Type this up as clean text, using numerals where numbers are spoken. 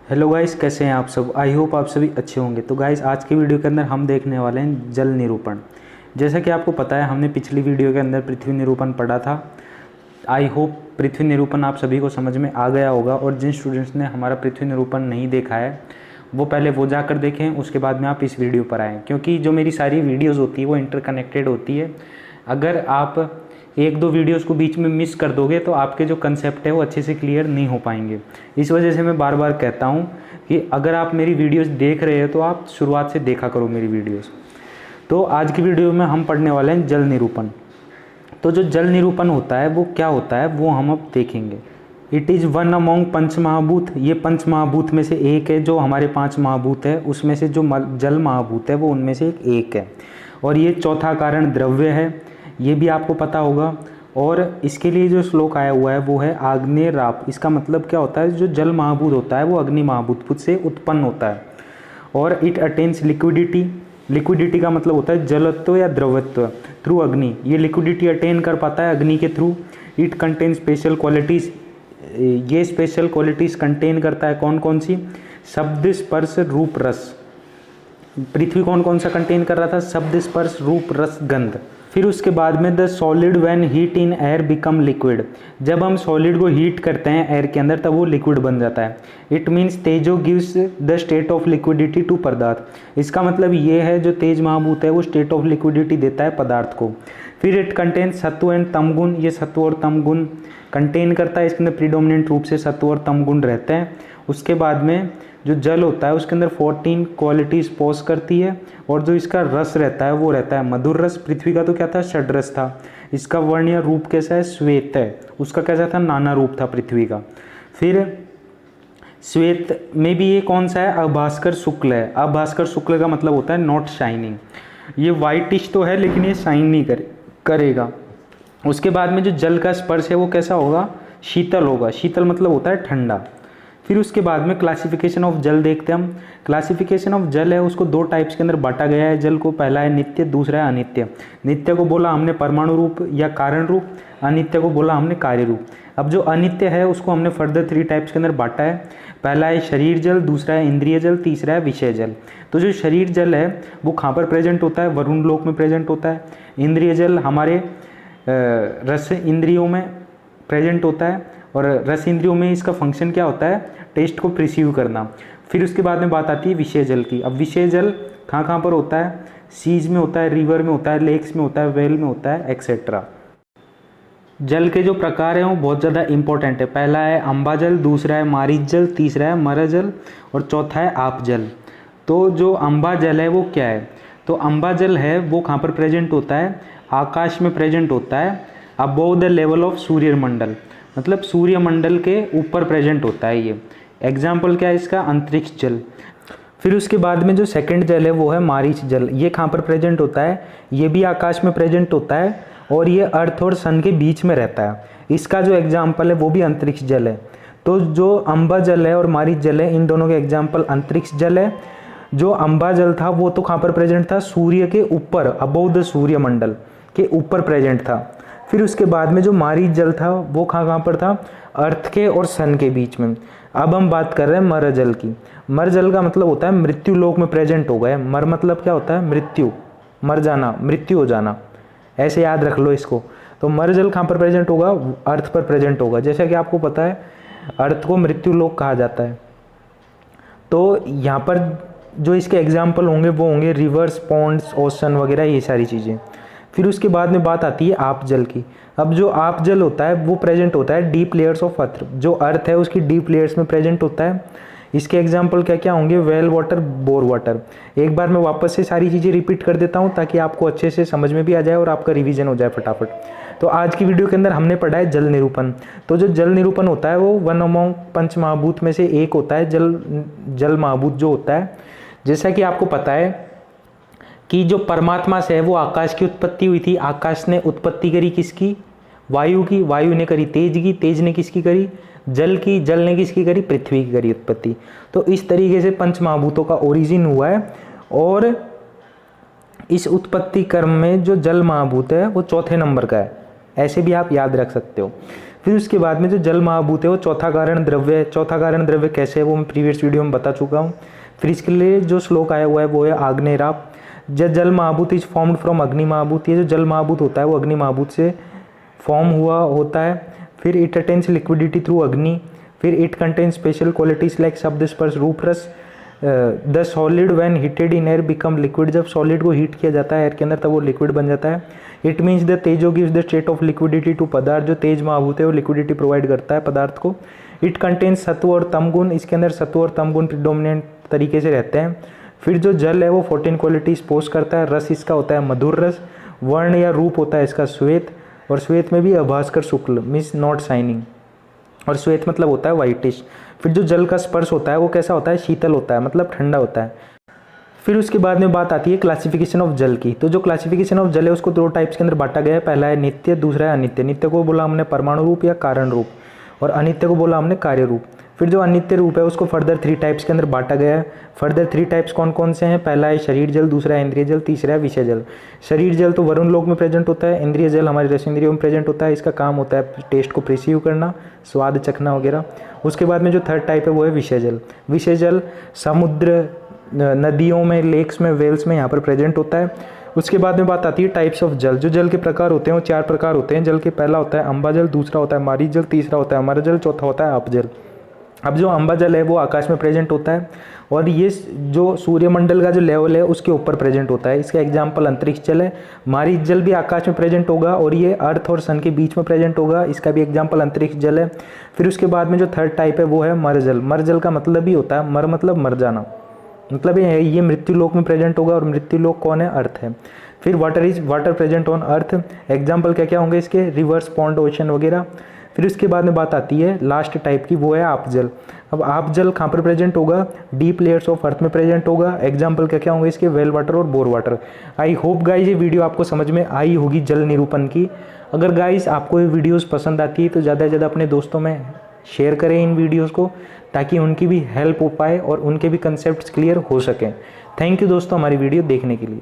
Hello guys, कैसे हैं आप सब। आई होप आप सभी अच्छे होंगे। तो गाइस, आज की वीडियो के अंदर हम देखने वाले हैं जल निरूपण। जैसा कि आपको पता है, हमने पिछली वीडियो के अंदर पृथ्वी निरूपण पढ़ा था। आई होप पृथ्वी निरूपण आप सभी को समझ में आ गया होगा, और जिन स्टूडेंट्स ने हमारा पृथ्वी निरूपण नहीं देखा है वो पहले वो जाकर देखें, उसके बाद में आप इस वीडियो पर आएँ, क्योंकि जो मेरी सारी वीडियोज़ होती है वो इंटरकनेक्टेड होती है। अगर आप एक दो वीडियोस को बीच में मिस कर दोगे तो आपके जो कंसेप्ट है वो अच्छे से क्लियर नहीं हो पाएंगे। इस वजह से मैं बार बार कहता हूँ कि अगर आप मेरी वीडियोस देख रहे हो तो आप शुरुआत से देखा करो मेरी वीडियोस। तो आज की वीडियो में हम पढ़ने वाले हैं जल निरूपण। तो जो जल निरूपण होता है वो क्या होता है वो हम अब देखेंगे। इट इज़ वन अमॉन्ग पंच महाभूत। ये पंच महाभूत में से एक है। जो हमारे 5 महाभूत है उसमें से जो जल महाभूत है वो उनमें से एक है, और ये चौथा कारण द्रव्य है, ये भी आपको पता होगा। और इसके लिए जो श्लोक आया हुआ है वो है आग्नेय राप। इसका मतलब क्या होता है, जो जल महाभूत होता है वो अग्नि महाभूत से उत्पन्न होता है। और इट अटेन्स लिक्विडिटी। लिक्विडिटी का मतलब होता है जलत्व या द्रवत्व थ्रू अग्नि। ये लिक्विडिटी अटेन कर पाता है अग्नि के through. It contain special qualities. ये स्पेशल क्वालिटीज़ कंटेन करता है कौन कौन सी? शब्द स्पर्श रूप रस। पृथ्वी कौन कौन सा कंटेन कर रहा था? शब्द स्पर्श रूप रस गंध। फिर उसके बाद में the solid when heat in air become liquid. जब हम सॉलिड को हीट करते हैं एयर के अंदर तब वो लिक्विड बन जाता है। इट मीन्स तेजो gives the state of liquidity to पदार्थ। इसका मतलब ये है जो तेज महाभूत है वो स्टेट ऑफ लिक्विडिटी देता है पदार्थ को। फिर इट कंटेन सत्व एंड तमगुण। ये सत्व और तमगुण कंटेन करता है। इसके अंदर प्रीडोमिनेंट रूप से सत्व और तमगुण रहते हैं। उसके बाद में जो जल होता है उसके अंदर 14 क्वालिटीज़ पोज करती है, और जो इसका रस रहता है वो रहता है मधुर रस। पृथ्वी का तो क्या था? षड्रस था। इसका वर्ण या रूप कैसा है? श्वेत है। उसका कैसा था? नाना रूप था पृथ्वी का। फिर श्वेत में भी ये कौन सा है? अभास्कर शुक्ल है। अभास्कर शुक्ल का मतलब होता है नॉट शाइनिंग। ये वाइटिश तो है लेकिन ये शाइन नहीं करेगा। उसके बाद में जो जल का स्पर्श है वो कैसा होगा? शीतल होगा। शीतल मतलब होता है ठंडा। फिर उसके बाद में क्लासिफिकेशन ऑफ जल देखते हैं हम। क्लासिफिकेशन ऑफ जल है उसको 2 टाइप्स के अंदर बांटा गया है जल को। पहला है नित्य, दूसरा है अनित्य। नित्य को बोला हमने परमाणु रूप या कारण रूप, अनित्य को बोला हमने कार्य रूप। अब जो अनित्य है उसको हमने फर्दर 3 टाइप्स के अंदर बांटा है। पहला है शरीर जल, दूसरा है इंद्रिय जल, तीसरा है विषय जल। तो जो शरीर जल है वो कहाँ पर प्रेजेंट होता है? वरुण लोक में प्रेजेंट होता है। इंद्रिय जल हमारे रस इंद्रियों में प्रेजेंट होता है, और रस इंद्रियों में इसका फंक्शन क्या होता है? टेस्ट को प्रिसीव करना। फिर उसके बाद में बात आती है विषय जल की। अब विषय जल कहाँ कहाँ पर होता है? सीज में होता है, रिवर में होता है, लेक्स में होता है, वेल में होता है, एक्सेट्रा। जल के जो प्रकार हैं वो बहुत ज़्यादा इंपॉर्टेंट है। पहला है अम्बा जल, दूसरा है मारीच जल, तीसरा है मर जल, और चौथा है आप जल। तो जो अम्बा जल है वो क्या है? तो अम्बा जल है वो कहाँ पर प्रेजेंट होता है? आकाश में प्रेजेंट होता है, अबोव द लेवल ऑफ सूर्यमंडल। मतलब सूर्यमंडल के ऊपर प्रेजेंट होता है ये। एग्जाम्पल क्या है इसका? अंतरिक्ष जल। फिर उसके बाद में जो सेकंड जल है वो है मारीच जल। ये कहाँ पर प्रेजेंट होता है? ये भी आकाश में प्रेजेंट होता है, और ये अर्थ और सन के बीच में रहता है। इसका जो एग्जाम्पल है वो भी अंतरिक्ष जल है। तो जो अम्बा जल है और मारीच जल है, इन दोनों के एग्जाम्पल अंतरिक्ष जल है। जो अम्बा जल था वो तो कहाँ पर प्रेजेंट था? सूर्य के ऊपर, अबोव द सूर्यमंडल के ऊपर प्रेजेंट था। फिर उसके बाद में जो मारीच जल था वो कहाँ पर था? अर्थ के और सन के बीच में। अब हम बात कर रहे हैं मर जल की। मर जल का मतलब होता है मृत्यु लोक में प्रेजेंट हो गए। मर मतलब क्या होता है? मृत्यु, मर जाना, मृत्यु हो जाना, ऐसे याद रख लो इसको। तो मर जल कहाँ पर प्रेजेंट होगा? अर्थ पर प्रेजेंट होगा। जैसा कि आपको पता है अर्थ को मृत्यु लोक कहा जाता है। तो यहाँ पर जो इसके एग्जाम्पल होंगे वो होंगे रिवर्स, पॉन्ड्स, ओशन वगैरह, ये सारी चीज़ें। फिर उसके बाद में बात आती है आप जल की। अब जो आप जल होता है वो प्रेजेंट होता है डीप लेयर्स ऑफ अर्थ। जो अर्थ है उसकी डीप लेयर्स में प्रेजेंट होता है। इसके एग्जाम्पल क्या क्या होंगे? Well water, bore water. एक बार मैं वापस से सारी चीज़ें रिपीट कर देता हूँ ताकि आपको अच्छे से समझ में भी आ जाए और आपका रिवीजन हो जाए फटाफट। तो आज की वीडियो के अंदर हमने पढ़ा है जल निरूपण। तो जो जल निरूपण होता है वो वन अमॉन्ग पंच महाभूत में से एक होता है। जल महाभूत जो होता है, जैसा कि आपको पता है कि जो परमात्मा से है वो आकाश की उत्पत्ति हुई थी। आकाश ने उत्पत्ति करी किसकी? वायु की। वायु ने करी तेज की। तेज ने किसकी करी? जल ने किसकी करी, पृथ्वी की करी उत्पत्ति। तो इस तरीके से पंच महाभूतों का ओरिजिन हुआ है और इस उत्पत्ति क्रम में जो जल महाभूत है वो चौथे नंबर का है, ऐसे भी आप याद रख सकते हो। फिर उसके बाद में जो जल महाभूत है वो चौथा कारण द्रव्य है। चौथा कारण द्रव्य कैसे है वो मैं प्रीवियस वीडियो में बता चुका हूँ। फिर इसके लिए जो श्लोक आया हुआ है वो है आग्नेयराप। जल महाभूत इज फॉर्म्ड फ्रॉम अग्नि महाभूत। ये जो जल महाभूत होता है वो अग्नि महाभूत से फॉर्म हुआ होता है। फिर इट अटेन्स लिक्विडिटी थ्रू अग्नि। फिर it contains special qualities like शब्द स्पर्श रूप रस। The solid when heated in air become liquid. जब सॉलिड को हीट किया जाता है एयर के अंदर तब वो लिक्विड बन जाता है। इट मीन्स द तेजो gives the state of liquidity to पदार्थ। जो तेज महाभूत है वो लिक्विडिटी प्रोवाइड करता है पदार्थ को। इट कंटेन्स सत्व और तम गुण। इसके अंदर सत्व और तम गुण प्रिडोमिनेंट तरीके से रहते हैं। फिर जो जल है वो 14 क्वालिटीज पोस्ट करता है। रस इसका होता है मधुर रस। वर्ण या रूप होता है इसका श्वेत, और श्वेत में भी अभास्कर शुक्ल मीन्स नॉट शाइनिंग, और श्वेत मतलब होता है वाइटिश। फिर जो जल का स्पर्श होता है वो कैसा होता है, शीतल होता है, मतलब ठंडा होता है। फिर उसके बाद में बात आती है क्लासिफिकेशन ऑफ जल की। तो जो क्लासिफिकेशन ऑफ जल है उसको 2 टाइप्स के अंदर बांटा गया है। पहला है नित्य, दूसरा है अनित्य। नित्य को बोला हमने परमाणु रूप या कारण रूप, और अनित्य को बोला हमने कार्य रूप। फिर जो अनित्य रूप है उसको फर्दर 3 टाइप्स के अंदर बांटा गया है। फर्दर 3 टाइप्स कौन कौन से हैं, पहला है शरीर जल, दूसरा है इंद्रिय जल, तीसरा है विषय जल। शरीर जल तो वरुण लोक में प्रेजेंट होता है। इंद्रिय जल हमारे रस इंद्रियों में प्रेजेंट होता है। इसका काम होता है टेस्ट को प्रिसीव करना, स्वाद चखना वगैरह। उसके बाद में जो 3rd टाइप है वो है विषय जल। विषय जल समुद्र, नदियों में, लेक्स में, वेल्स में यहाँ पर प्रेजेंट होता है। उसके बाद में बात आती है टाइप्स ऑफ जल। जो जल के प्रकार होते हैं वो 4 प्रकार होते हैं जल के। पहला होता है अम्बा जल, दूसरा होता है मारीच जल, तीसरा होता है अमर जल, चौथा होता है आप जल। अब जो अम्बा जल है वो आकाश में प्रेजेंट होता है, और ये जो सूर्यमंडल का जो लेवल है उसके ऊपर प्रेजेंट होता है। इसका एग्जाम्पल अंतरिक्ष जल है। मारीच जल भी आकाश में प्रेजेंट होगा और ये अर्थ और सन के बीच में प्रेजेंट होगा। इसका भी एग्जाम्पल अंतरिक्ष जल है। फिर उसके बाद में जो 3rd टाइप है वो है मर जल। मर जल का मतलब भी होता है, मर मतलब मर जाना, मतलब ये मृत्यु लोक में प्रेजेंट होगा, और मृत्यु लोक कौन है, अर्थ है। फिर water present on earth. Example क्या क्या होंगे इसके, रिवर्स, पॉन्ड, ओशन वगैरह। फिर उसके बाद में बात आती है लास्ट टाइप की, वो है आप जल। अब आप जल कहाँ पर प्रेजेंट होगा, डीप लेयर्स ऑफ अर्थ में प्रेजेंट होगा। एग्जाम्पल क्या क्या होंगे इसके, वेल वाटर और bore water. I hope guys ये वीडियो आपको समझ में आई होगी जल निरूपण की। अगर गाइज आपको ये वीडियोस पसंद आती है तो ज़्यादा से ज़्यादा अपने दोस्तों में शेयर करें इन वीडियोज़ को, ताकि उनकी भी हेल्प हो पाए और उनके भी कंसेप्ट क्लियर हो सकें। थैंक यू दोस्तों हमारी वीडियो देखने के लिए।